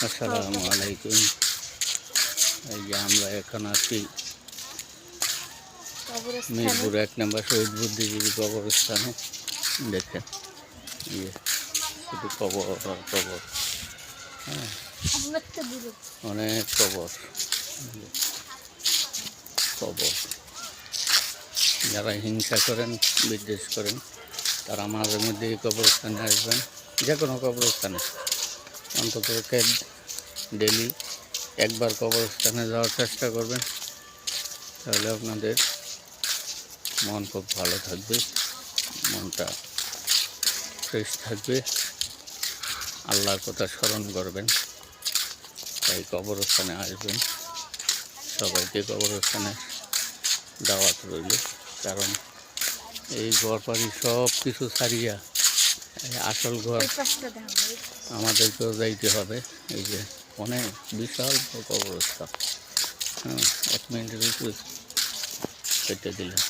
আসসালামু আলাইকুম। এই যে আমরা এখন আছি মিরপুর ১ নম্বর শহীদ বুদ্ধিজীবী কবরস্থানে। দেখেন ইয়ে শুধু কবর আর কবর। হ্যাঁ, অনেক কবর কবর। যারা হিংসা করেন, বিদ্বেষ করেন, তারা মাঝে মধ্যে এই কবরস্থানে আসবেন। যে কোনো কবরস্থানে অন্তত ডেলি একবার কবরস্থানে যাওয়ার চেষ্টা করবেন, তাহলে আপনাদের মন খুব ভালো থাকবে, মনটা ফ্রেশ থাকবে, আল্লাহর কথা স্মরণ করবেন। তাই কবরস্থানে আসবেন, সবাইকে কবরস্থানে দাওয়াত রইল। কারণ এই ঘর বাড়ি সব কিছু ছাড়িয়া আসল ঘর আমাদেরকেও যাইতে হবে। এই যে অনেক বিশাল কবরস্থান। 1 মিনিটের উপরে কেটে দিলেন।